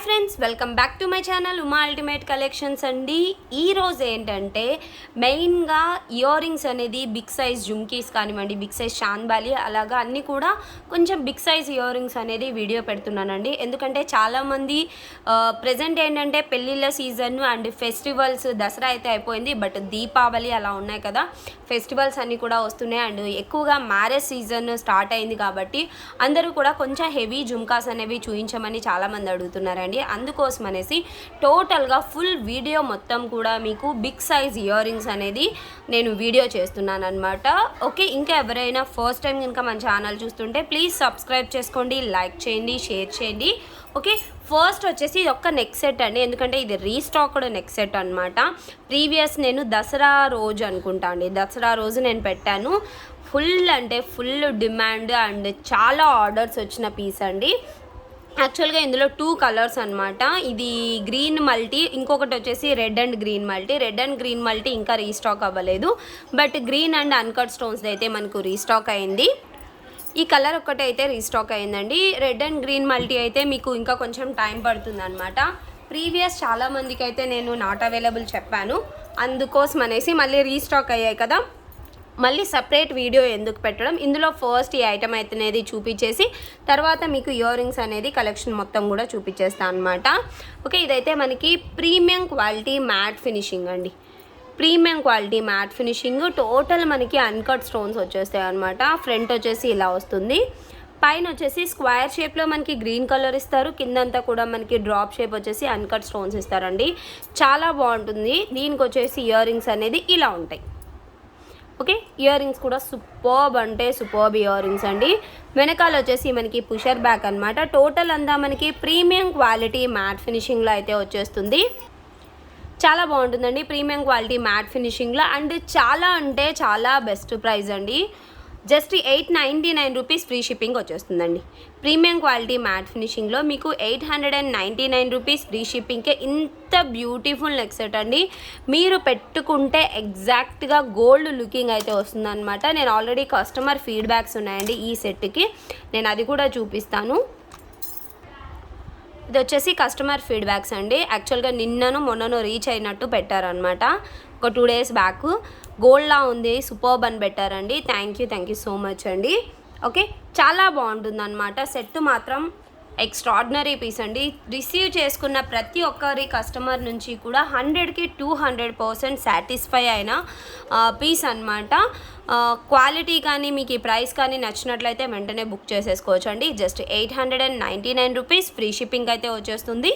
Friends, welcome back to my channel Uma ultimate collections అండి. ఈరోజు ఏంటంటే మెయిన్గా ఇయర్ రింగ్స్ అనేది బిగ్ సైజ్ జుమ్కీస్ కానివ్వండి, బిగ్ సైజ్ షాన్బాలి అలాగా అన్నీ కూడా కొంచెం బిగ్ సైజ్ ఇయర్ రింగ్స్ అనేది వీడియో పెడుతున్నానండి. ఎందుకంటే చాలామంది ప్రజెంట్ ఏంటంటే పెళ్ళిళ్ళ సీజన్ అండ్ ఫెస్టివల్స్, దసరా అయితే అయిపోయింది, బట్ దీపావళి అలా ఉన్నాయి కదా, ఫెస్టివల్స్ అన్నీ కూడా వస్తున్నాయి. అండ్ ఎక్కువగా మ్యారేజ్ సీజన్ స్టార్ట్ అయింది కాబట్టి అందరూ కూడా కొంచెం హెవీ జుమ్కాస్ అనేవి చూపించమని చాలామంది అడుగుతున్నారు. అందుకోసం అనేసి టోటల్గా ఫుల్ వీడియో మొత్తం కూడా మీకు బిగ్ సైజ్ ఇయర్ రింగ్స్ అనేది నేను వీడియో చేస్తున్నాను అనమాట. ఓకే, ఇంకా ఎవరైనా ఫస్ట్ టైం కనుక మన ఛానల్ చూస్తుంటే ప్లీజ్ సబ్స్క్రైబ్ చేసుకోండి, లైక్ చేయండి, షేర్ చేయండి. ఓకే, ఫస్ట్ వచ్చేసి ఒక్క నెక్ సెట్ అండి, ఎందుకంటే ఇది రీస్టాక్డ్ నెక్ సెట్ అనమాట. ప్రీవియస్ నేను దసరా రోజు అనుకుంటా అండి, దసరా రోజు నేను పెట్టాను. ఫుల్ అంటే ఫుల్ డిమాండ్ అండ్ చాలా ఆర్డర్స్ వచ్చిన పీస్ అండి. యాక్చువల్గా ఇందులో 2 కలర్స్ అనమాట. ఇది గ్రీన్ మల్టీ, ఇంకొకటి వచ్చేసి red and green multi. Red and green multi ఇంకా రీస్టాక్ అవ్వలేదు, but green and uncut stones అయితే మనకు రీస్టాక్ అయింది. ఈ కలర్ ఒక్కటే అయితే రీస్టాక్ అయిందండి. రెడ్ అండ్ గ్రీన్ మల్టీ అయితే మీకు ఇంకా కొంచెం టైం పడుతుంది అనమాట. ప్రీవియస్ చాలామందికి అయితే నేను నాట్ అవైలబుల్ చెప్పాను, అందుకోసం అనేసి మళ్ళీ రీస్టాక్ అయ్యాయి కదా, మళ్ళీ సపరేట్ వీడియో ఎందుకు పెట్టడం. ఇందులో ఫస్ట్ ఈ ఐటమ్ అనేది చూపించేసి తర్వాత మీకు ఇయర్ రింగ్స్ అనేది కలెక్షన్ మొత్తం కూడా చూపించేస్తాను అనమాట. ఓకే, ఇదైతే మనకి ప్రీమియం క్వాలిటీ మ్యాట్ ఫినిషింగ్ అండి. Premium quality matte finishing, total మనకి అన్కట్ స్టోన్స్ వచ్చేస్తాయి అనమాట. ఫ్రంట్ వచ్చేసి ఇలా వస్తుంది, పైన వచ్చేసి స్క్వేర్ షేప్లో మనకి గ్రీన్ కలర్ ఇస్తారు, కిందంతా కూడా మనకి డ్రాప్ షేప్ వచ్చేసి అన్కట్ స్టోన్స్ ఇస్తారండి. చాలా బాగుంటుంది. దీనికి వచ్చేసి ఇయర్ రింగ్స్ అనేది ఇలా ఉంటాయి. ఓకే, ఇయర్ రింగ్స్ కూడా సూపర్బ్ అంటే సూపర్బ్ ఇయర్ రింగ్స్ అండి. వెనకాల వచ్చేసి మనకి పుషర్ బ్యాక్ అనమాట. టోటల్ అంతా మనకి ప్రీమియం క్వాలిటీ మ్యాట్ ఫినిషింగ్లో అయితే వచ్చేస్తుంది. చాలా బాగుంటుందండి ప్రీమియం క్వాలిటీ మ్యాట్ ఫినిషింగ్లో, అండ్ చాలా అంటే చాలా బెస్ట్ ప్రైస్ అండి. జస్ట్ 899 రూపీస్ ఫ్రీ షిప్పింగ్ వచ్చేస్తుందండి. ప్రీమియం క్వాలిటీ మ్యాట్ ఫినిషింగ్లో మీకు 899 రూపీస్ ఫ్రీ షిప్పింగ్కే ఇంత బ్యూటిఫుల్ నెక్ సెట్ అండి. మీరు పెట్టుకుంటే ఎగ్జాక్ట్గా గోల్డ్ లుకింగ్ అయితే వస్తుందన్నమాట. నేను ఆల్రెడీ కస్టమర్ ఫీడ్బ్యాక్స్ ఉన్నాయండి ఈ సెట్కి, నేను అది కూడా చూపిస్తాను. ఇది వచ్చేసి కస్టమర్ ఫీడ్బ్యాక్స్ అండి. యాక్చువల్గా నిన్నను మొన్నను రీచ్ అయినట్టు పెట్టారనమాట, ఒక 2 డేస్ బ్యాక్. గోల్డ్లా ఉంది, సూపర్బ్ అని పెట్టారండి. థ్యాంక్ యూ సో మచ్ అండి. ఓకే, చాలా బాగుంటుంది అనమాట. సెట్ మాత్రం ఎక్స్ట్రాడినరీ పీస్ అండి. రిసీవ్ చేసుకున్న ప్రతి ఒక్కరి కస్టమర్ నుంచి కూడా 100కి 200% సాటిస్ఫై అయిన పీస్ అనమాట. క్వాలిటీ కానీ మీకు ఈ ప్రైస్ కానీ నచ్చినట్లయితే వెంటనే బుక్ చేసేసుకోవచ్చు అండి. జస్ట్ 899 రూపీస్ ఫ్రీ షిప్పింగ్ అయితే వచ్చేస్తుంది.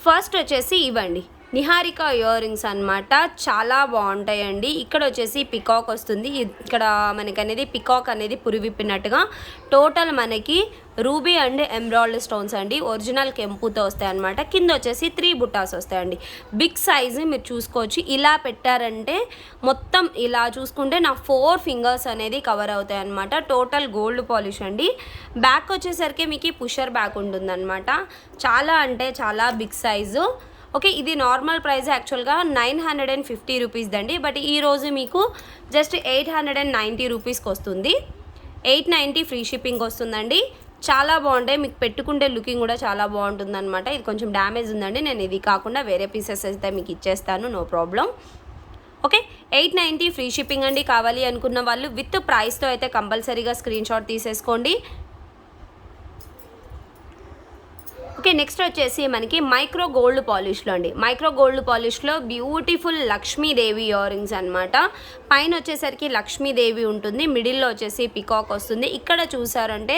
ఫస్ట్ వచ్చేసి ఇవ్వండి నిహారిక ఇయర్ రింగ్స్ అనమాట. చాలా బాగుంటాయండి. ఇక్కడ వచ్చేసి పికాక్ వస్తుంది, ఇక్కడ మనకి అనేది పికాక్ అనేది పురివిప్పినట్టుగా. టోటల్ మనకి రూబీ అండ్ ఎమరాల్డ్ స్టోన్స్ అండి, ఒరిజినల్ కెంపుతో వస్తాయి అనమాట. కింద వచ్చేసి 3 బుట్టాస్ వస్తాయండి. బిగ్ సైజు మీరు చూసుకోవచ్చు. ఇలా పెట్టారంటే మొత్తం ఇలా చూసుకుంటే నా 4 ఫింగర్స్ అనేది కవర్ అవుతాయి అనమాట. టోటల్ గోల్డ్ పాలిష్ అండి. బ్యాక్ వచ్చేసరికి మీకు పుషర్ బ్యాక్ ఉంటుందన్నమాట. చాలా అంటే చాలా బిగ్ సైజు. ఓకే, ఇది నార్మల్ ప్రైస్ యాక్చువల్గా 950 రూపీస్ అండి, బట్ ఈరోజు మీకు జస్ట్ 890 రూపీస్కి వస్తుంది. 890 ఫ్రీ షిప్పింగ్ వస్తుందండి. చాలా బాగుంటాయి, మీకు పెట్టుకుంటే లుకింగ్ కూడా చాలా బాగుంటుంది అనమాట. ఇది కొంచెం డ్యామేజ్ ఉందండి, నేను ఇది కాకుండా వేరే పీసెస్ అయితే మీకు ఇచ్చేస్తాను, no problem. Okay, 890 free shipping అండి. కావాలి అనుకున్న వాళ్ళు విత్ ప్రైస్తో అయితే కంపల్సరీగా స్క్రీన్ షాట్ తీసేసుకోండి. ఓకే, నెక్స్ట్ వచ్చేసి మనకి మైక్రో గోల్డ్ పాలిష్లో అండి. మైక్రో గోల్డ్ పాలిష్లో బ్యూటిఫుల్ లక్ష్మీదేవి ఇయర్ రింగ్స్ అనమాట. పైన వచ్చేసరికి లక్ష్మీదేవి ఉంటుంది, మిడిల్లో వచ్చేసి పికాక్ వస్తుంది. ఇక్కడ చూసారంటే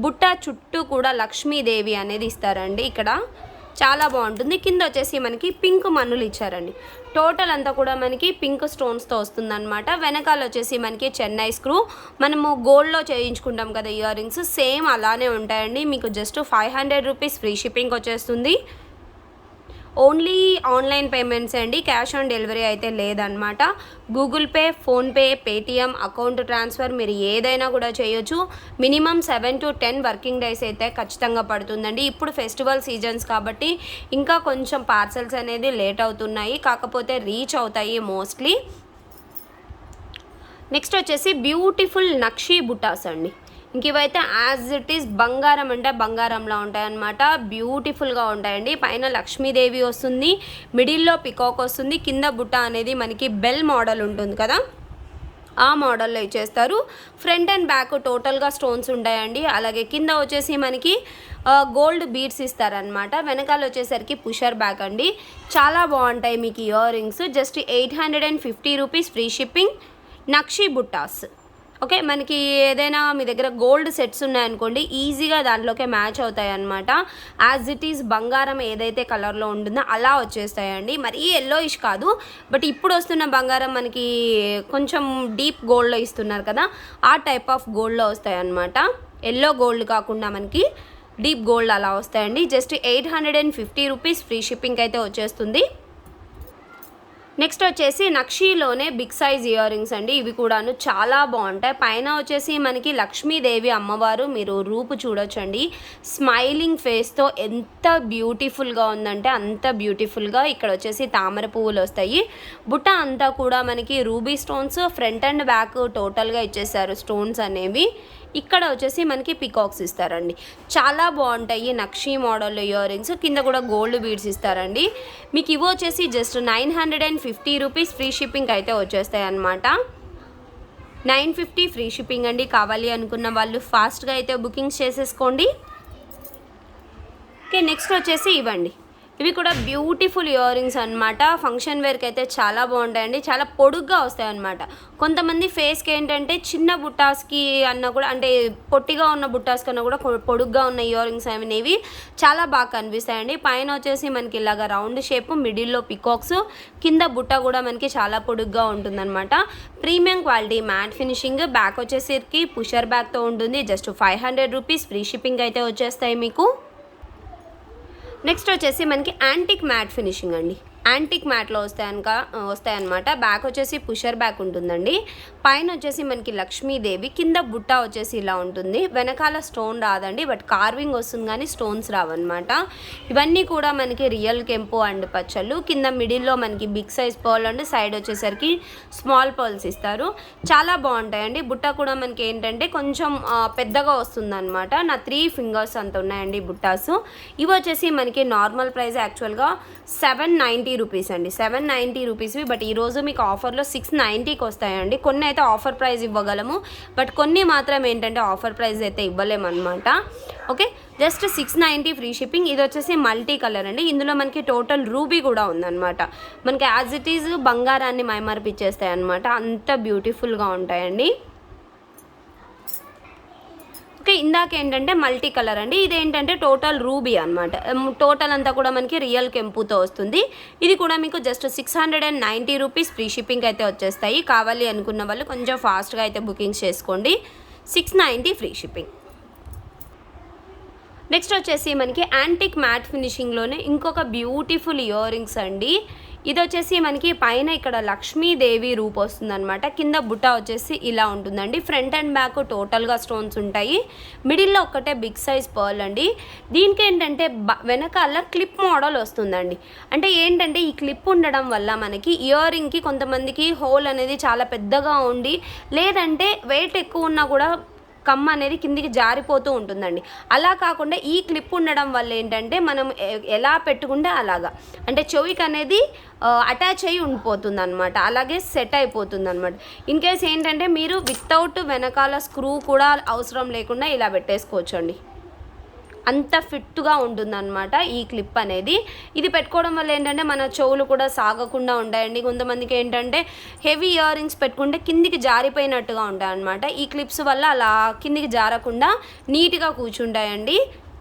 బుట్ట చుట్టూ కూడా లక్ష్మీదేవి అనేది ఇస్తారండి. ఇక్కడ చాలా బాగుంటుంది. కింద వచ్చేసి మనకి పింక్ మన్నులు ఇచ్చారండి. టోటల్ అంతా కూడా మనకి పింక్ స్టోన్స్తో వస్తుందన్నమాట. వెనకాల వచ్చేసి మనకి చెన్నై స్క్రూ, మనము గోల్డ్లో చేయించుకుంటాం కదా ఇయర్ రింగ్స్, సేమ్ అలానే ఉంటాయండి. మీకు జస్ట్ 500 రూపీస్ ఫ్రీ షిప్పింగ్ వచ్చేస్తుంది. ఓన్లీ ఆన్లైన్ పేమెంట్స్ అండి, క్యాష్ ఆన్ డెలివరీ అయితే లేదనమాట. Google pay, PhonePe, Paytm, account transfer మీరు ఏదైనా కూడా చేయొచ్చు. మినిమం 7 to 10 వర్కింగ్ డేస్ అయితే ఖచ్చితంగా పడుతుందండి. ఇప్పుడు ఫెస్టివల్ సీజన్స్ కాబట్టి ఇంకా కొంచెం పార్సల్స్ అనేది లేట్ అవుతున్నాయి, కాకపోతే రీచ్ అవుతాయి మోస్ట్లీ. నెక్స్ట్ వచ్చేసి బ్యూటిఫుల్ నక్షీ బుటాస్ అండి. ఇంక ఇవైతే యాజ్ ఇట్ ఈస్ బంగారం అంటే బంగారంలా ఉంటాయన్నమాట. బ్యూటిఫుల్గా ఉంటాయండి. పైన లక్ష్మీదేవి వస్తుంది, మిడిల్లో పికాక్ వస్తుంది, కింద బుట్ట అనేది మనకి బెల్ మోడల్ ఉంటుంది కదా, ఆ మోడల్లో ఇచ్చేస్తారు. ఫ్రంట్ అండ్ బ్యాక్ టోటల్గా స్టోన్స్ ఉంటాయండి. అలాగే కింద వచ్చేసి మనకి గోల్డ్ బీడ్స్ ఇస్తారనమాట. వెనకాల వచ్చేసరికి పుషర్ బ్యాక్ అండి. చాలా బాగుంటాయి మీకు earrings. Just 850 rupees free shipping. Nakshi బుట్టాస్. ఓకే, మనకి ఏదైనా మీ దగ్గర గోల్డ్ సెట్స్ ఉన్నాయనుకోండి, ఈజీగా దాంట్లోకే మ్యాచ్ అవుతాయి అన్నమాట. యాజ్ ఇట్ ఈస్ బంగారం ఏదైతే కలర్లో ఉంటుందో అలా వచ్చేస్తాయండి. మరీ ఎల్లోయిష్ కాదు, బట్ ఇప్పుడు వస్తున్న బంగారం మనకి కొంచెం డీప్ గోల్డ్లో ఇస్తున్నారు కదా, ఆ టైప్ ఆఫ్ గోల్డ్లో వస్తాయి అన్నమాట. ఎల్లో గోల్డ్ కాకుండా మనకి డీప్ గోల్డ్ అలా వస్తాయండి. జస్ట్ 850 రూపీస్ ఫ్రీ షిప్పింగ్ అయితే వచ్చేస్తుంది. నెక్స్ట్ వచ్చేసి నక్షీలోనే బిగ్ సైజ్ ఇయర్ రింగ్స్ అండి. ఇవి కూడాను చాలా బాగుంటాయి. పైన వచ్చేసి మనకి లక్ష్మీదేవి అమ్మవారు మీరు రూపు చూడొచ్చండి. స్మైలింగ్ ఫేస్తో ఎంత బ్యూటిఫుల్గా ఉందంటే అంత బ్యూటిఫుల్గా. ఇక్కడ వచ్చేసి తామర పువ్వులు వస్తాయి. బుట్ట అంతా కూడా మనకి ruby stones, front and back టోటల్గా ఇచ్చేసారు స్టోన్స్ అనేవి. ఇక్కడ వచ్చేసి మనకి పికాక్స్ ఇస్తారండి. చాలా బాగుంటాయి నక్షీ మోడల్ ఇయర్ రింగ్స్. కింద కూడా గోల్డ్ బీడ్స్ ఇస్తారండి. మీకు ఇవి వచ్చేసి జస్ట్ 950 రూపీస్ ఫ్రీ షిప్పింగ్ అయితే వచ్చేస్తాయి అన్నమాట. 950 ఫ్రీ షిప్పింగ్ అండి. కావాలి అనుకున్న వాళ్ళు ఫాస్ట్గా అయితే బుకింగ్స్ చేసేసుకోండి. ఓకే, నెక్స్ట్ వచ్చేసి ఇవ్వండి. ఇవి కూడా బ్యూటిఫుల్ ఇయర్ రింగ్స్ అనమాట. ఫంక్షన్ వేర్కి అయితే చాలా బాగుంటాయండి. చాలా పొడుగ్గా వస్తాయి అన్నమాట. కొంతమంది ఫేస్కి ఏంటంటే చిన్న బుట్టాస్కి అన్న కూడా, అంటే పొట్టిగా ఉన్న బుట్టాస్ కన్నా కూడా పొడుగ్గా ఉన్న ఇయర్ రింగ్స్ అనేవి చాలా బాగా కనిపిస్తాయండి. పైన వచ్చేసి మనకి ఇలాగ రౌండ్ షేప్, మిడిల్లో పికాక్స్, కింద బుట్ట కూడా మనకి చాలా పొడుగ్గా ఉంటుందన్నమాట. Premium quality matte finishing. Back వచ్చేసరికి పుషర్ బ్యాక్తో ఉంటుంది. జస్ట్ 500 రూపీస్ ఫ్రీ షిప్పింగ్ అయితే వచ్చేస్తాయి మీకు. నెక్స్ట్ వచ్చేసి మనకి యాంటిక్ మ్యాట్ ఫినిషింగ్ అండి. యాంటిక్ మ్యాట్లో వస్తాయన్నమాట. బ్యాక్ వచ్చేసి పుషర్ బ్యాక్ ఉంటుందండి. పైన వచ్చేసి మనకి లక్ష్మీదేవి, కింద బుట్ట వచ్చేసి ఇలా ఉంటుంది. వెనకాల స్టోన్ రాదండి, బట్ కార్వింగ్ వస్తుంది కానీ స్టోన్స్ రావన్నమాట. ఇవన్నీ కూడా మనకి రియల్ కెంపు అండ్ పచ్చళ్ళు. కింద మిడిల్లో మనకి big size pearl and side వచ్చేసరికి స్మాల్ పర్ల్స్ ఇస్తారు. చాలా బాగుంటాయండి. బుట్ట కూడా మనకి ఏంటంటే కొంచెం పెద్దగా వస్తుందన్నమాట. నా 3 ఫింగర్స్ అంత ఉన్నాయండి బుట్టాస్. ఇవి వచ్చేసి మనకి నార్మల్ ప్రైస్ యాక్చువల్గా 790 రూపీస్ అండి. 790 రూపీస్వి, బట్ ఈరోజు మీకు ఆఫర్లో 690కి వస్తాయండి. కొన్ని అయితే ఆఫర్ ప్రైస్ ఇవ్వగలము, బట్ కొన్ని మాత్రం ఏంటంటే ఆఫర్ ప్రైస్ అయితే ఇవ్వలేమన్నమాట. Okay, just 690 free shipping. ఇది వచ్చేసి మల్టీ కలర్ అండి. ఇందులో మనకి టోటల్ రూబీ కూడా ఉందన్నమాట. మనకి యాజ్ ఇట్ ఈజ్ బంగారాన్ని మైమర్పిచ్చేస్తాయి అన్నమాట. అంత బ్యూటిఫుల్గా ఉంటాయండి. ఓకే, ఇందాక ఏంటంటే మల్టీ కలర్ అండి. ఇదేంటంటే టోటల్ రూబీ అనమాట. టోటల్ అంతా కూడా మనకి రియల్ కెంపుతో వస్తుంది. ఇది కూడా మీకు జస్ట్ 690 రూపీస్ ఫ్రీ షిప్పింగ్ అయితే వచ్చేస్తాయి. కావాలి అనుకున్న వాళ్ళు కొంచెం ఫాస్ట్గా అయితే బుకింగ్స్ చేసుకోండి. 690 ఫ్రీ షిప్పింగ్. నెక్స్ట్ వచ్చేసి మనకి యాంటిక్ మ్యాట్ ఫినిషింగ్లోనే ఇంకొక బ్యూటిఫుల్ ఇయర్ రింగ్స్ అండి. ఇది వచ్చేసి మనకి పైన ఇక్కడ లక్ష్మీదేవి రూపు వస్తుందన్నమాట. కింద బుట్ట వచ్చేసి ఇలా ఉంటుందండి. ఫ్రంట్ అండ్ బ్యాక్ టోటల్గా స్టోన్స్ ఉంటాయి. మిడిల్లో ఒక్కటే బిగ్ సైజ్ పర్ల్ అండి. దీనికి ఏంటంటే వెనకాల క్లిప్ మోడల్ వస్తుందండి. అంటే ఏంటంటే ఈ క్లిప్ ఉండడం వల్ల మనకి ఇయర్ రింగ్కి కొంతమందికి హోల్ అనేది చాలా పెద్దగా ఉండి, లేదంటే వెయిట్ ఎక్కువ ఉన్నా కూడా కమ్మ అనేది కిందికి జారిపోతూ ఉంటుందండి. అలా కాకుండా ఈ క్లిప్ ఉండడం వల్ల ఏంటంటే మనం ఎలా పెట్టుకుంటే అలాగా, అంటే చెవికి అనేది అటాచ్ అయ్యి ఉండిపోతుంది అనమాట. అలాగే సెట్ అయిపోతుంది అనమాట. ఇన్ కేస్ ఏంటంటే మీరు వితౌట్ వెనకాల స్క్రూ కూడా అవసరం లేకుండా ఇలా పెట్టేసుకోవచ్చు అండి. అంత ఫిట్గా ఉంటుందన్నమాట ఈ క్లిప్ అనేది. ఇది పెట్టుకోవడం వల్ల ఏంటంటే మన చెవులు కూడా సాగకుండా ఉంటాయండి. కొంతమందికి ఏంటంటే హెవీ ఇయర్ రింగ్స్ పెట్టుకుంటే కిందికి జారిపోయినట్టుగా ఉంటాయి అన్నమాట. ఈ క్లిప్స్ వల్ల అలా కిందికి జారకుండా నీట్గా కూర్చుంటాయండి.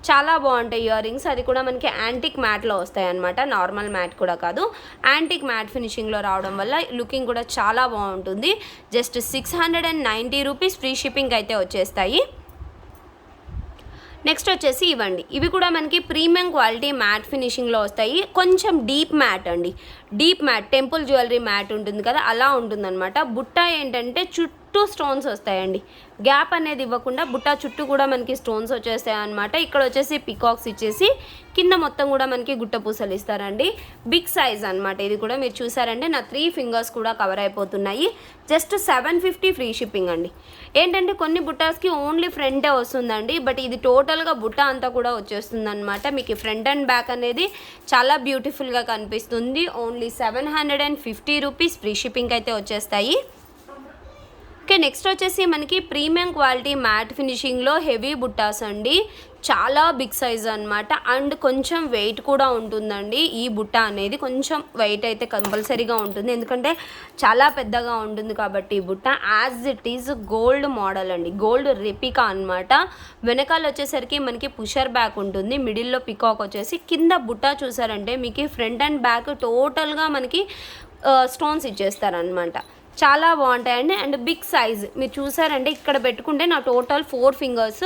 చాలా బాగుంటాయి ఇయర్ రింగ్స్. అది కూడా మనకి యాంటిక్ మ్యాట్లో వస్తాయి అన్నమాట. నార్మల్ మ్యాట్ కూడా కాదు, యాంటిక్ మ్యాట్ ఫినిషింగ్లో రావడం వల్ల లుకింగ్ కూడా చాలా బాగుంటుంది. జస్ట్ 690 రూపీస్ ఫ్రీ షిప్పింగ్ అయితే వచ్చేస్తాయి. నెక్స్ట్ వచ్చేసి ఇవ్వండి. ఇవి కూడా మనకి ప్రీమియం క్వాలిటీ మ్యాట్ ఫినిషింగ్లో వస్తాయి. కొంచెం డీప్ మ్యాట్ అండి. Deep matte, temple jewellery matte ఉంటుంది కదా, అలా ఉంటుందన్నమాట. బుట్ట ఏంటంటే చుట్టూ స్టోన్స్ వస్తాయండి, గ్యాప్ అనేది ఇవ్వకుండా బుట్ట చుట్టూ కూడా మనకి స్టోన్స్ వచ్చేస్తాయి అనమాట. ఇక్కడ వచ్చేసి పికాక్స్ ఇచ్చేసి కింద మొత్తం కూడా మనకి గుట్ట పూసలు ఇస్తారండి. బిగ్ సైజ్ అనమాట ఇది కూడా. మీరు చూసారంటే నా 3 ఫింగర్స్ కూడా కవర్ అయిపోతున్నాయి. జస్ట్ 750 ఫ్రీ షిప్పింగ్ అండి. ఏంటంటే కొన్ని బుట్టాస్కి ఓన్లీ ఫ్రంటే వస్తుందండి, బట్ ఇది టోటల్గా బుట్ట అంతా కూడా వచ్చేస్తుంది అనమాట. మీకు ఫ్రంట్ అండ్ బ్యాక్ అనేది చాలా బ్యూటిఫుల్గా కనిపిస్తుంది. ఓన్లీ 750 రూపీస్ ఫ్రీ షిప్పింగ్ అయితే వచ్చేస్తాయి. ఓకే, నెక్స్ట్ వచ్చేసి మనకి ప్రీమియం క్వాలిటీ మ్యాట్ ఫినిషింగ్లో హెవీ బుట్టాస్ అండి. చాలా బిగ్ సైజ్ అనమాట అండ్ కొంచెం వెయిట్ కూడా ఉంటుందండి. ఈ బుట్ట అనేది కొంచెం వెయిట్ అయితే కంపల్సరీగా ఉంటుంది, ఎందుకంటే చాలా పెద్దగా ఉంటుంది కాబట్టి. ఈ బుట్ట as it is gold model అండి, గోల్డ్ రెపికా అనమాట. వెనకాల వచ్చేసరికి మనకి పుషర్ బ్యాక్ ఉంటుంది, మిడిల్లో పికాక్ వచ్చేసి, కింద బుట్ట చూసారంటే మీకు ఫ్రంట్ అండ్ బ్యాక్ టోటల్గా మనకి స్టోన్స్ ఇచ్చేస్తారనమాట. చాలా బాగుంటాయండి అండ్ బిగ్ సైజ్. మీరు చూసారంటే ఇక్కడ పెట్టుకుంటే నా టోటల్ 4 ఫింగర్స్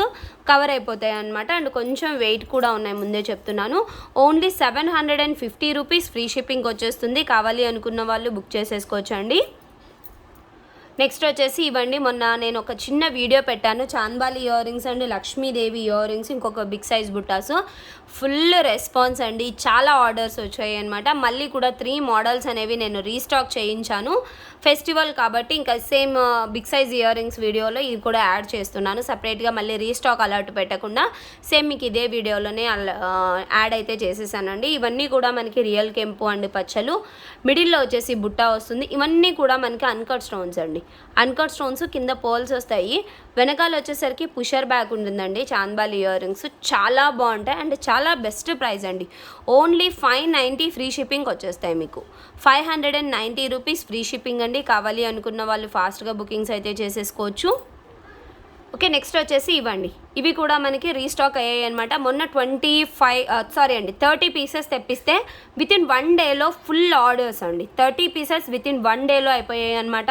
కవర్ అయిపోతాయి అనమాట. అండ్ కొంచెం వెయిట్ కూడా ఉన్నాయి, ముందే చెప్తున్నాను. ఓన్లీ 750 రూపీస్ ఫ్రీ షిప్పింగ్ వచ్చేస్తుంది. కావాలి అనుకున్న వాళ్ళు బుక్ చేసేసుకోవచ్చండి. నెక్స్ట్ వచ్చేసి ఇవ్వండి, మొన్న నేను ఒక చిన్న వీడియో పెట్టాను, chandbali ear rings and Lakshmidevi ear rings, ఇంకొక బిగ్ సైజ్ బుట్టాస్. ఫుల్ రెస్పాన్స్ అండి, చాలా ఆర్డర్స్ వచ్చాయి అనమాట. మళ్ళీ కూడా 3 మోడల్స్ అనేవి నేను రీస్టాక్ చేయించాను, ఫెస్టివల్ కాబట్టి. ఇంకా same big size earrings వీడియోలో ఇది కూడా యాడ్ చేస్తున్నాను సపరేట్గా, మళ్ళీ రీస్టాక్ అలర్ట్ పెట్టకుండా సేమ్ మీకు ఇదే వీడియోలోనే యాడ్ అయితే చేసేసానండి. ఇవన్నీ కూడా మనకి రియల్ కెంపు అండ్ పచ్చలు, మిడిల్లో వచ్చేసి బుట్ట వస్తుంది. ఇవన్నీ కూడా మనకి అన్కట్ స్టోన్స్ అండి, అన్కట్ స్టోన్స్, కింద పోల్స్ వస్తాయి. వెనకాల వచ్చేసరికి పుషర్ బ్యాక్ ఉంటుందండి. చాంద్బాలి ఇయర్ రింగ్స్ చాలా బాగుంటాయి అండ్ చాలా బెస్ట్ ప్రైస్ అండి. ఓన్లీ 590 ఫ్రీ షిప్పింగ్ వచ్చేస్తాయి మీకు. 590 రూపీస్ ఫ్రీ షిప్పింగ్ అండి. కావాలి అనుకున్న వాళ్ళు ఫాస్ట్గా బుకింగ్స్ అయితే చేసేసుకోవచ్చు. ఓకే, నెక్స్ట్ వచ్చేసి ఇవ్వండి, ఇవి కూడా మనకి రీస్టాక్ అయ్యాయి అనమాట. మొన్న 30 పీసెస్ తెప్పిస్తే వితిన్ 1 డేలో ఫుల్ ఆర్డర్స్ అండి. 30 పీసెస్ వితిన్ 1 డేలో అయిపోయాయి అనమాట.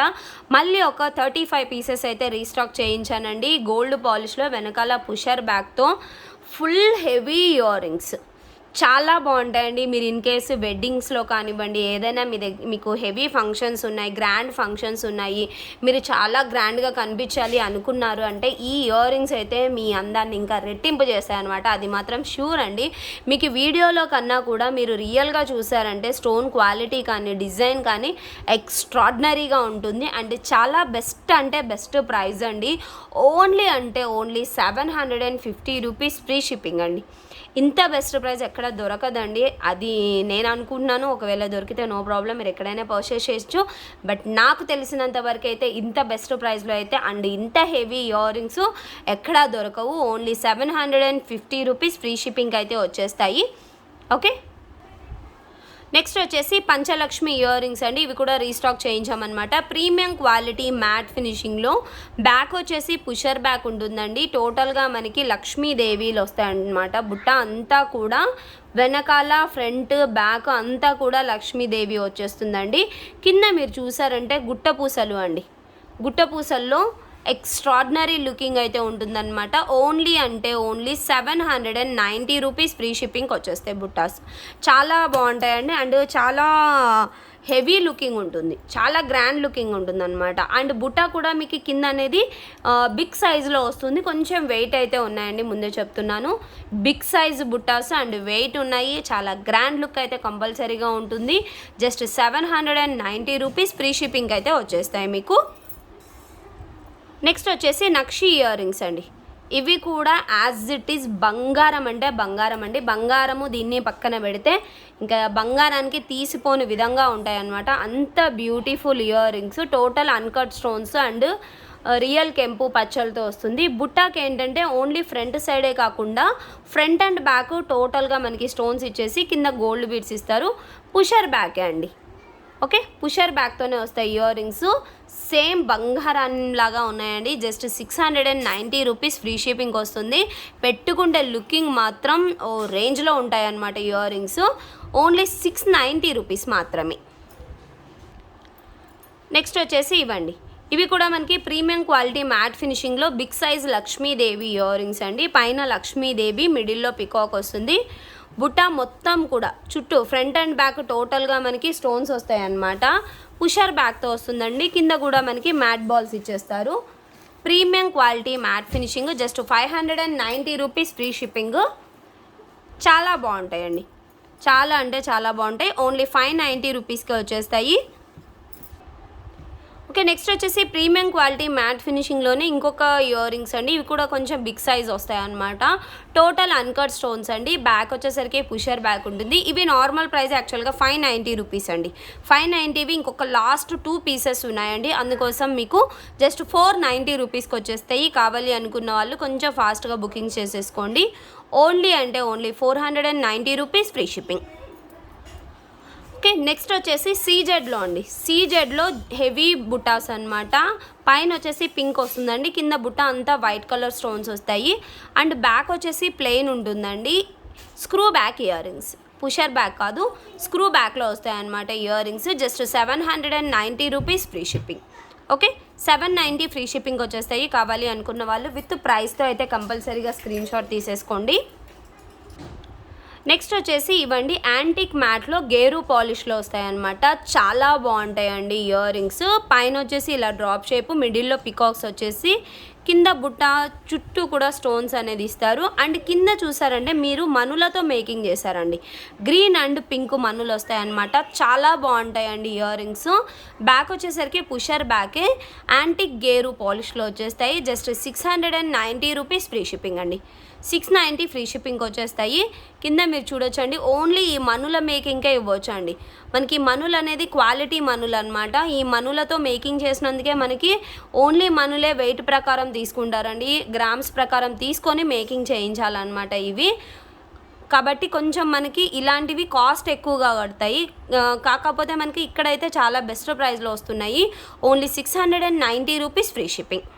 మళ్ళీ ఒక 35 పీసెస్ అయితే రీస్టాక్ చేయించానండి. గోల్డ్ పాలిష్లో వెనకాల పుషర్ బ్యాక్తో ఫుల్ హెవీ ఇయర్ రింగ్స్ చాలా బాగుంటాయండి. మీరు ఇన్ కేసు వెడ్డింగ్స్లో కానివ్వండి, ఏదైనా మీకు హెవీ ఫంక్షన్స్ ఉన్నాయి, గ్రాండ్ ఫంక్షన్స్ ఉన్నాయి, మీరు చాలా గ్రాండ్గా కనిపించాలి అనుకున్నారు అంటే ఈ ఇయర్ రింగ్స్ అయితే మీ అందాన్ని ఇంకా రెట్టింపు చేస్తాయన్నమాట. అది మాత్రం షూర్ అండి. మీకు వీడియోలో కన్నా కూడా మీరు రియల్గా చూసారంటే స్టోన్ క్వాలిటీ కానీ డిజైన్ కానీ ఎక్స్ట్రాడినరీగా ఉంటుంది అండ్ చాలా బెస్ట్ అంటే బెస్ట్ ప్రైస్ అండి. ఓన్లీ 750 రూపీస్ ఫ్రీ షిప్పింగ్ అండి. ఇంత బెస్ట్ ప్రైస్ ఎక్కడ దొరకదండి, అది నేను అనుకుంటున్నాను. ఒకవేళ దొరికితే నో ప్రాబ్లం, మీరు ఎక్కడైనా పర్చేస్ చేయొచ్చు. బట్ నాకు తెలిసినంత వరకు అయితే ఇంత బెస్ట్ ప్రైస్లో అయితే అండ్ ఇంత హెవీ ఇయర్ రింగ్స్ ఎక్కడా దొరకవు. ఓన్లీ 750 రూపీస్ ఫ్రీ షిప్పింగ్ అయితే వచ్చేస్తాయి. ఓకే, నెక్స్ట్ వచ్చేసి పంచలక్ష్మి ఇయర్ రింగ్స్ అండి. ఇవి కూడా రీస్టాక్ చేయించామన్నమాట. ప్రీమియం క్వాలిటీ మ్యాట్ ఫినిషింగ్లో బ్యాక్ వచ్చేసి పుషర్ బ్యాక్ ఉంటుందండి. టోటల్గా మనకి లక్ష్మీదేవిలు వస్తాయన్నమాట. బుట్ట అంతా కూడా వెనకాల ఫ్రంట్ బ్యాక్ అంతా కూడా లక్ష్మీదేవి వచ్చేస్తుందండి. కింద మీరు చూసారంటే గుట్ట పూసలు అండి, గుట్ట పూసల్లో ఎక్స్ట్రాడినరీ లుకింగ్ అయితే ఉంటుందన్నమాట. ఓన్లీ 790 రూపీస్ ఫ్రీ షిప్పింగ్ వచ్చేస్తాయి. బుట్టాస్ చాలా బాగుంటాయండి అండ్ చాలా హెవీ లుకింగ్ ఉంటుంది, చాలా గ్రాండ్ లుకింగ్ ఉంటుంది అనమాట. అండ్ బుట్ట కూడా మీకు కింద అనేది బిగ్ సైజులో వస్తుంది. కొంచెం వెయిట్ అయితే ఉన్నాయండి, ముందే చెప్తున్నాను. బిగ్ సైజ్ బుట్టాస్ అండ్ వెయిట్ ఉన్నాయి. చాలా గ్రాండ్ లుక్ అయితే కంపల్సరీగా ఉంటుంది. జస్ట్ 790 రూపీస్ ఫ్రీ షిప్పింగ్ అయితే వచ్చేస్తాయి మీకు. నెక్స్ట్ వచ్చేసి నక్షి ఇయర్ రింగ్స్ అండి. ఇవి కూడా యాజ్ ఇట్ ఈజ్ బంగారం అంటే బంగారం అండి. బంగారము దీన్ని పక్కన పెడితే ఇంకా బంగారానికి తీసిపోని విధంగా ఉంటాయన్నమాట. అంత beautiful ear rings, total uncut stones and real కెంపు పచ్చలతో వస్తుంది. బుట్టాకి ఏంటంటే ఓన్లీ ఫ్రంట్ సైడే కాకుండా ఫ్రంట్ అండ్ బ్యాక్ టోటల్గా మనకి స్టోన్స్ ఇచ్చేసి కింద గోల్డ్ బీడ్స్ ఇస్తారు. పుషర్ బ్యాకే అండి. ఓకే, పుషర్ బ్యాక్తోనే వస్తాయి ఇయర్ రింగ్స్. సేమ్ బంగారంలాగా ఉన్నాయండి. జస్ట్ 690 రూపీస్ ఫ్రీ షిప్పింగ్ వస్తుంది. పెట్టుకుంటే లుకింగ్ మాత్రం ఓ రేంజ్లో ఉంటాయన్నమాట ఇయర్ రింగ్స్. ఓన్లీ 690 రూపీస్ మాత్రమే. నెక్స్ట్ వచ్చేసి ఇవ్వండి, ఇవి కూడా మనకి ప్రీమియం క్వాలిటీ మ్యాట్ ఫినిషింగ్లో big size Lakshmidevi earrings అండి. పైన లక్ష్మీదేవి, మిడిల్లో పికాక్ వస్తుంది. బుట్ట మొత్తం కూడా చుట్టూ ఫ్రంట్ అండ్ బ్యాక్ టోటల్గా మనకి స్టోన్స్ వస్తాయి అన్నమాట. పుషర్ బ్యాక్తో వస్తుందండి. కింద కూడా మనకి మ్యాట్ బాల్స్ ఇచ్చేస్తారు. Premium quality matte finishing, just 590 rupees free shipping. చాలా బాగుంటాయండి, చాలా అంటే చాలా బాగుంటాయి. ఓన్లీ 590 రూపీస్కి వచ్చేస్తాయి. ఓకే, నెక్స్ట్ వచ్చేసి ప్రీమియం క్వాలిటీ మ్యాట్ ఫినిషింగ్లోనే ఇంకొక ఇయర్ రింగ్స్ అండి. ఇవి కూడా కొంచెం బిగ్ సైజ్ వస్తాయి అన్నమాట. టోటల్ అన్కట్ స్టోన్స్ అండి. బ్యాక్ వచ్చేసరికి పుషర్ బ్యాక్ ఉంటుంది. ఇవి నార్మల్ ప్రైస్ యాక్చువల్గా 590 రూపీస్ అండి. 590వి ఇంకొక లాస్ట్ 2 పీసెస్ ఉన్నాయండి. అందుకోసం మీకు జస్ట్ 490 రూపీస్కి వచ్చేస్తాయి. కావాలి అనుకున్న వాళ్ళు కొంచెం ఫాస్ట్గా బుకింగ్ చేసేసుకోండి. ఓన్లీ అంటే only 490 rupees free shipping. Okay, next వచ్చేసి సీజెడ్లో అండి. సీజెడ్లో హెవీ బుటాస్ అనమాట. పైన వచ్చేసి పింక్ వస్తుందండి. కింద బుట్ట అంతా వైట్ కలర్ స్టోన్స్ వస్తాయి. అండ్ బ్యాక్ వచ్చేసి ప్లెయిన్ ఉంటుందండి. Screw back ear rings, pusher back కాదు, స్క్రూ బ్యాక్లో వస్తాయి అన్నమాట ear rings. Just 790 rupees free shipping. Okay, 790 free shipping వచ్చేస్తాయి. కావాలి అనుకున్న వాళ్ళు విత్ ప్రైస్తో అయితే కంపల్సరీగా స్క్రీన్ షాట్ తీసేసుకోండి. నెక్స్ట్ వచ్చేసి ఇవ్వండి యాంటిక్ మ్యాట్లో గేరు పాలిష్లో వస్తాయన్నమాట. చాలా బాగుంటాయండి ఇయర్ రింగ్స్. పైన వచ్చేసి ఇలా డ్రాప్ షేప్, మిడిల్లో పికాక్స్ వచ్చేసి, కింద బుట్ట చుట్టూ కూడా స్టోన్స్ అనేది ఇస్తారు. అండ్ కింద చూసారంటే మీరు మనులతో మేకింగ్ చేశారండి. గ్రీన్ అండ్ పింక్ మనులు వస్తాయన్నమాట. చాలా బాగుంటాయండి ఇయర్ రింగ్స్. బ్యాక్ వచ్చేసరికి పుషర్ బ్యాకే యాంటిక్ గేరు పాలిష్లో వచ్చేస్తాయి. జస్ట్ 690 రూపీస్ ఫ్రీ షిప్పింగ్ అండి. 690 ఫ్రీ షిప్పింగ్ వచ్చేస్తాయి. కింద మీరు చూడొచ్చండి, ఓన్లీ ఈ మనుల మేకింగ్కే ఇవ్వచ్చు అండి. మనకి మనులు అనేది క్వాలిటీ మనులు అనమాట. ఈ మనులతో మేకింగ్ చేసినందుకే మనకి ఓన్లీ మనులే వెయిట్ ప్రకారం తీసుకుంటారండి. గ్రామ్స్ ప్రకారం తీసుకొని మేకింగ్ చేయించాలన్నమాట ఇవి. కాబట్టి కొంచెం మనకి ఇలాంటివి కాస్ట్ ఎక్కువగా పడతాయి. కాకపోతే మనకి ఇక్కడైతే చాలా బెస్ట్ ప్రైస్లో వస్తున్నాయి. Only 690 rupees free shipping.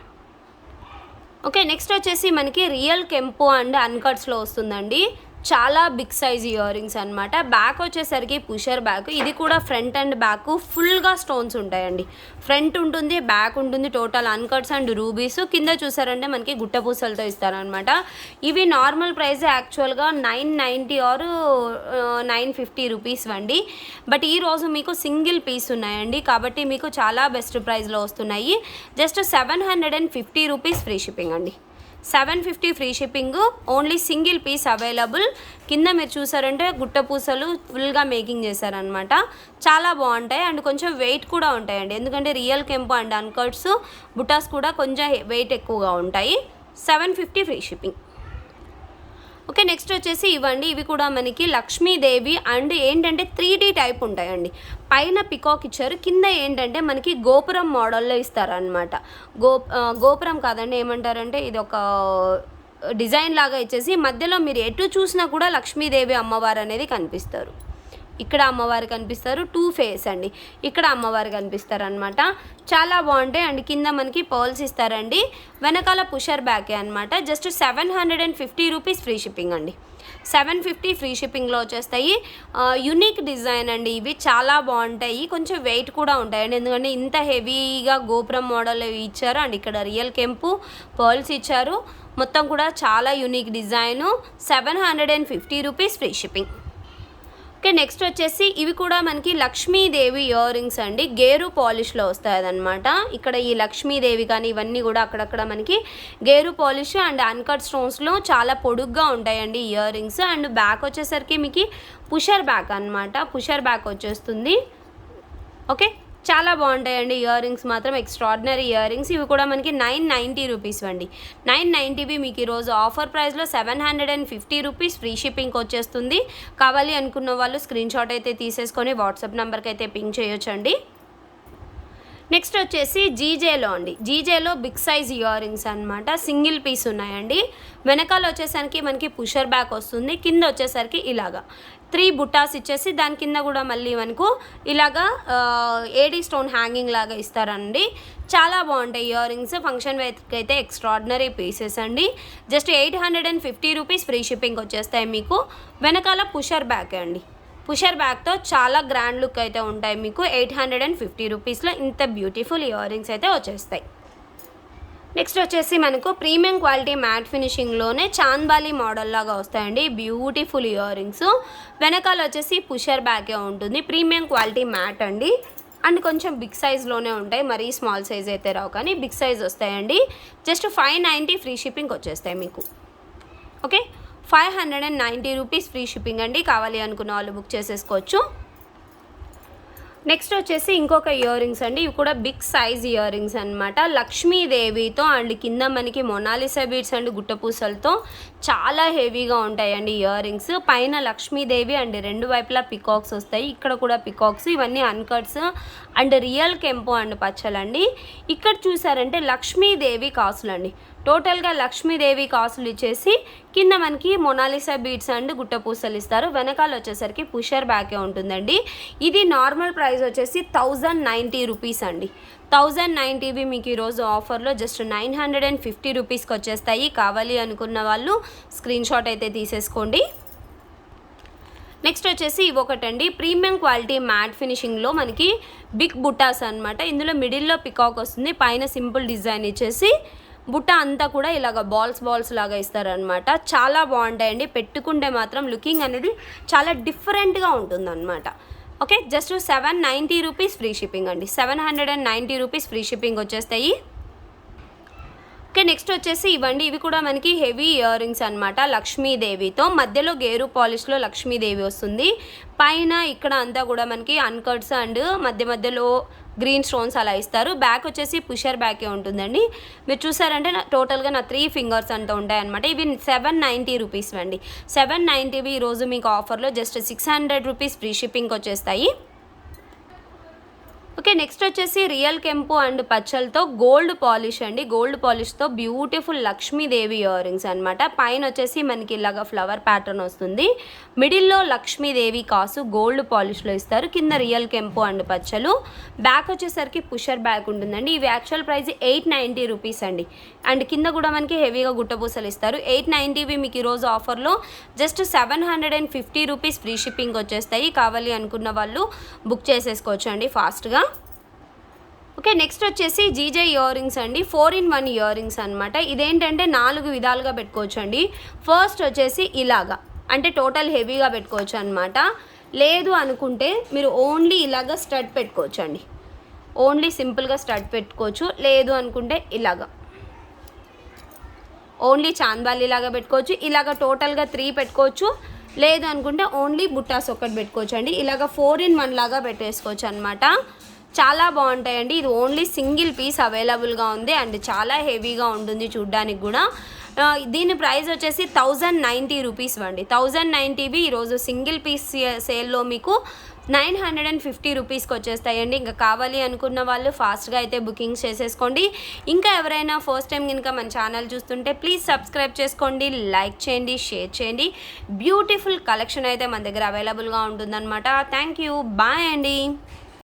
Okay, next వచ్చేసి మనకి రియల్ కెంపు అండ్ అన్కట్స్లో వస్తుందండి. చాలా బిగ్ సైజ్ ఇయర్ రింగ్స్ అనమాట. బ్యాక్ వచ్చేసరికి పుషర్ బ్యాక్. ఇది కూడా ఫ్రంట్ అండ్ బ్యాక్ ఫుల్గా స్టోన్స్ ఉంటాయండి. ఫ్రంట్ ఉంటుంది, బ్యాక్ ఉంటుంది. Total అన్కట్స్ and rubies. కింద చూసారంటే మనకి గుట్ట పూసలతో ఇస్తారనమాట. ఇవి నార్మల్ ప్రైస్ యాక్చువల్గా 990 ఆర్ 950 రూపీస్ అండి. బట్ ఈరోజు మీకు సింగిల్ పీస్ ఉన్నాయండి, కాబట్టి మీకు చాలా బెస్ట్ ప్రైస్లో వస్తున్నాయి. జస్ట్ 750 రూపీస్ ఫ్రీ షిప్పింగ్ అండి. 750 free shipping. Only single piece available. కింద మీరు చూసారంటే గుట్ట పూసలు ఫుల్గా మేకింగ్ చేశారనమాట. చాలా బాగుంటాయి అండ్ కొంచెం వెయిట్ కూడా ఉంటాయండి. ఎందుకంటే రియల్ కెంపు అండ్ అన్కట్స్ బుటాస్ కూడా కొంచెం వెయిట్ ఎక్కువగా ఉంటాయి. 750 ఫ్రీ షిప్పింగ్. ఓకే, నెక్స్ట్ వచ్చేసి ఇవ్వండి. ఇవి కూడా మనకి లక్ష్మీదేవి అండ్ ఏంటంటే 3D టైప్ ఉంటాయండి. పైన పికాక్ ఇచ్చారు, కింద ఏంటంటే మనకి గోపురం మోడల్లో ఇస్తారనమాట. గోపురం కాదండి, ఏమంటారంటే ఇది ఒక డిజైన్ లాగా ఇచ్చేసి మధ్యలో మీరు ఎటు చూసినా కూడా లక్ష్మీదేవి అమ్మవారు అనేది కనిపిస్తారు. ఇక్కడ అమ్మవారు కనిపిస్తారు, 2 ఫేస్ అండి. ఇక్కడ అమ్మవారు కనిపిస్తారు అనమాట. చాలా బాగుంటాయి. అండ్ కింద మనకి పర్ల్స్ ఇస్తారండి. వెనకాల పుషర్ బ్యాకే అనమాట. జస్ట్ 750 రూపీస్ ఫ్రీ షిప్పింగ్ అండి. 750 ఫ్రీ షిప్పింగ్లో వచ్చేస్తాయి. యునిక్ డిజైన్ అండి. ఇవి చాలా బాగుంటాయి. కొంచెం వెయిట్ కూడా ఉంటాయండి, ఎందుకంటే ఇంత హెవీగా గోపురం మోడల్ ఇచ్చారు. అండ్ ఇక్కడ రియల్ కెంపు పర్ల్స్ ఇచ్చారు. మొత్తం కూడా చాలా unique design. 750 rupees free shipping. Okay, next వచ్చేసి ఇవి కూడా మనకి లక్ష్మీదేవి ఇయర్ రింగ్స్ అండి. గేరు పాలిష్లో వస్తాయి అనమాట. ఇక్కడ ఈ లక్ష్మీదేవి కానీ ఇవన్నీ కూడా అక్కడక్కడ మనకి గేరు పాలిష్ అండ్ అన్కట్ స్టోన్స్లో చాలా పొడుగ్గా ఉంటాయండి ఇయర్ రింగ్స్. అండ్ బ్యాక్ వచ్చేసరికి మీకు పుషర్ బ్యాక్ అనమాట. పుషర్ బ్యాక్ వచ్చేస్తుంది. ఓకే, చాలా బాగుంటాయండి ఇయర్ రింగ్స్ మాత్రం. Extraordinary ear rings. ఇవి కూడా మనకి 990 రూపీస్ అండి. 990వి మీకు ఈరోజు ఆఫర్ ప్రైస్లో 750 రూపీస్ ఫ్రీ షిప్పింగ్కి వచ్చేస్తుంది. కావాలి అనుకున్న వాళ్ళు స్క్రీన్ షాట్ అయితే తీసేసుకొని వాట్సాప్ నెంబర్కి అయితే పింక్ చేయొచ్చండి. నెక్స్ట్ వచ్చేసి జీజేలో అండి. జీజేలో బిగ్ సైజ్ ఇయర్ రింగ్స్ అనమాట. సింగిల్ పీస్ ఉన్నాయండి. వెనకాల వచ్చేసరికి మనకి పుషర్ బ్యాక్ వస్తుంది. కింద వచ్చేసరికి ఇలాగా 3 బుట్టాస్ ఇచ్చేసి దాని కింద కూడా మళ్ళీ మనకు ఇలాగా ఏడీ స్టోన్ హ్యాంగింగ్ లాగా ఇస్తారండి. చాలా బాగుంటాయి ఇయర్ రింగ్స్. ఫంక్షన్ వేర్కి అయితే ఎక్స్ట్రాడినరీ పీసెస్ అండి. జస్ట్ 850 రూపీస్ ఫ్రీ షిప్పింగ్ వచ్చేస్తాయి మీకు. వెనకాల పుషర్ బ్యాక్ అండి. పుషర్ బ్యాగ్తో చాలా గ్రాండ్ లుక్ అయితే ఉంటాయి మీకు. 850 రూపీస్లో ఇంత బ్యూటిఫుల్ ఇయర్ రింగ్స్ అయితే వచ్చేస్తాయి. నెక్స్ట్ వచ్చేసి మనకు ప్రీమియం క్వాలిటీ మ్యాట్ ఫినిషింగ్లోనే చాంద్బాలి మోడల్ లాగా వస్తాయండి బ్యూటిఫుల్ ఇయర్ రింగ్స్. వెనకాల వచ్చేసి పుషర్ బ్యాగే ఉంటుంది. ప్రీమియం క్వాలిటీ మ్యాట్ అండి. అండ్ కొంచెం బిగ్ సైజ్లోనే ఉంటాయి, మరీ స్మాల్ సైజ్ అయితే రావు, కానీ బిగ్ సైజ్ వస్తాయండి. జస్ట్ 590 ఫ్రీ షిప్పింగ్ వచ్చేస్తాయి మీకు. ఓకే, 590 రూపీస్ ఫ్రీ షిప్పింగ్ అండి. కావాలి అనుకున్న వాళ్ళు బుక్ చేసేసుకోవచ్చు. నెక్స్ట్ వచ్చేసి ఇంకొక ఇయర్ రింగ్స్ అండి. ఇవి కూడా బిగ్ సైజ్ ఇయర్ రింగ్స్ అనమాట. లక్ష్మీదేవితో అండ్ కింద మనకి మొనాలిసా బీడ్స్ అండ్ గుట్టపూసలతో చాలా హెవీగా ఉంటాయండి ఇయర్ రింగ్స్. పైన లక్ష్మీదేవి అండ్ రెండు వైపులా పికాక్స్ వస్తాయి. ఇక్కడ కూడా పికాక్స్. ఇవన్నీ అన్కట్స్ అండ్ రియల్ కెంపు అండ్ పచ్చలండి. ఇక్కడ చూసారంటే లక్ష్మీదేవి కాసులు అండి. టోటల్గా లక్ష్మీదేవి కాసులు ఇచ్చేసి కింద మనకి మొనాలిసా బీడ్స్ అండ్ గుట్టపూసలు ఇస్తారు. వెనకాల వచ్చేసరికి పుషర్ బ్యాకే ఉంటుందండి. ఇది నార్మల్ ప్రైస్ వచ్చేసి 1090 రూపీస్ అండి. 1090 మీకు ఈరోజు ఆఫర్లో జస్ట్ 950 రూపీస్కి వచ్చేస్తాయి. కావాలి అనుకున్న వాళ్ళు స్క్రీన్ షాట్ అయితే తీసేసుకోండి. నెక్స్ట్ వచ్చేసి ఇవొకటండి, ప్రీమియం క్వాలిటీ మ్యాట్ ఫినిషింగ్లో మనకి బిగ్ బుట్టాస్ అనమాట. ఇందులో మిడిల్లో పికాక్ వస్తుంది, పైన సింపుల్ డిజైన్ ఇచ్చేసి బుట్ట అంతా కూడా ఇలాగ బాల్స్ లాగా ఇస్తారనమాట. చాలా బాగుంటాయండి. పెట్టుకుంటే మాత్రం లుకింగ్ అనేది చాలా డిఫరెంట్గా ఉంటుందన్నమాట. Okay, just 790 rupees free shipping అండి. 790 రూపీస్ ఫ్రీ షిప్పింగ్ వచ్చేస్తాయి. ఓకే, నెక్స్ట్ వచ్చేసి ఇవ్వండి. ఇవి కూడా మనకి హెవీ ఇయర్ రింగ్స్ అనమాట. లక్ష్మీదేవితో మధ్యలో గేరు పాలిష్లో లక్ష్మీదేవి వస్తుంది. పైన ఇక్కడ అంతా కూడా మనకి అన్కట్స్ అండ్ మధ్యలో గ్రీన్ స్టోన్స్ అలా ఇస్తారు. బ్యాక్ వచ్చేసి పుషర్ బ్యాకే ఉంటుందండి. మీరు చూసారంటే టోటల్గా నా 3 ఫింగర్స్ అంతా ఉంటాయన్నమాట. ఇవి 790 రూపీస్ అండి. 790 ఈరోజు మీకు ఆఫర్లో జస్ట్ 600 రూపీస్ ఫ్రీ షిప్పింగ్కి వచ్చేస్తాయి. ఓకే, నెక్స్ట్ వచ్చేసి రియల్ కెంపు అండ్ పచ్చలతో గోల్డ్ పాలిష్ అండి. గోల్డ్ పాలిష్తో బ్యూటిఫుల్ లక్ష్మీదేవి ఇయర్ రింగ్స్ అనమాట. పైన వచ్చేసి మనకి ఇలాగ ఫ్లవర్ ప్యాటర్న్ వస్తుంది. మిడిల్లో లక్ష్మీదేవి కాసు గోల్డ్ పాలిష్లో ఇస్తారు. కింద రియల్ కెంపు అండ్ పచ్చలు. బ్యాక్ వచ్చేసరికి పుషర్ బ్యాక్ ఉంటుందండి. ఇవి యాక్చువల్ ప్రైస్ 890 రూపీస్ అండి. అండ్ కింద కూడా మనకి హెవీగా గుట్టపూసలు ఇస్తారు. 890 మీకు ఈరోజు ఆఫర్లో జస్ట్ 750 రూపీస్ ఫ్రీ షిప్పింగ్ వచ్చేస్తాయి. కావాలి అనుకున్న వాళ్ళు బుక్ చేసేసుకోవచ్చు అండి ఫాస్ట్గా. ఓకే, నెక్స్ట్ వచ్చేసి జీజే ఇయర్ రింగ్స్ అండి. 4-in-1 ఇయర్ రింగ్స్ అనమాట. ఇదేంటంటే 4 విధాలుగా పెట్టుకోవచ్చు అండి. ఫస్ట్ వచ్చేసి ఇలాగా, అంటే టోటల్ హెవీగా పెట్టుకోవచ్చు అనమాట. లేదు అనుకుంటే మీరు ఓన్లీ ఇలాగా స్టడ్ పెట్టుకోవచ్చు అండి. ఓన్లీ సింపుల్గా స్టడ్ పెట్టుకోవచ్చు. లేదు అనుకుంటే ఇలాగా ఓన్లీ చాంద్బాలి లాగా పెట్టుకోవచ్చు. ఇలాగ టోటల్గా 3 పెట్టుకోవచ్చు. లేదు అనుకుంటే ఓన్లీ బుట్టాస్ ఒకటి పెట్టుకోవచ్చు అండి. ఇలాగ 4-in-1 లాగా పెట్టేసుకోవచ్చు అనమాట. చాలా బాగుంటాయండి. ఇది ఓన్లీ సింగిల్ పీస్ అవైలబుల్గా ఉంది అండ్ చాలా హెవీగా ఉంటుంది చూడ్డానికి కూడా. దీని ప్రైస్ వచ్చేసి 1090 రూపీస్ అండి. 1090 ఈరోజు సింగిల్ పీస్ సేల్లో మీకు 950 రూపీస్కి వచ్చేస్తాయండి. ఇంకా కావాలి అనుకున్న వాళ్ళు ఫాస్ట్గా అయితే బుకింగ్ చేసేసుకోండి. ఇంకా ఎవరైనా ఫస్ట్ టైం కనుక మన ఛానల్ చూస్తుంటే ప్లీజ్ సబ్స్క్రైబ్ చేసుకోండి, లైక్ చేయండి, షేర్ చేయండి. బ్యూటిఫుల్ కలెక్షన్ అయితే మన దగ్గర అవైలబుల్గా ఉంటుందన్నమాట. థ్యాంక్ యూ, బాయ్ అండి.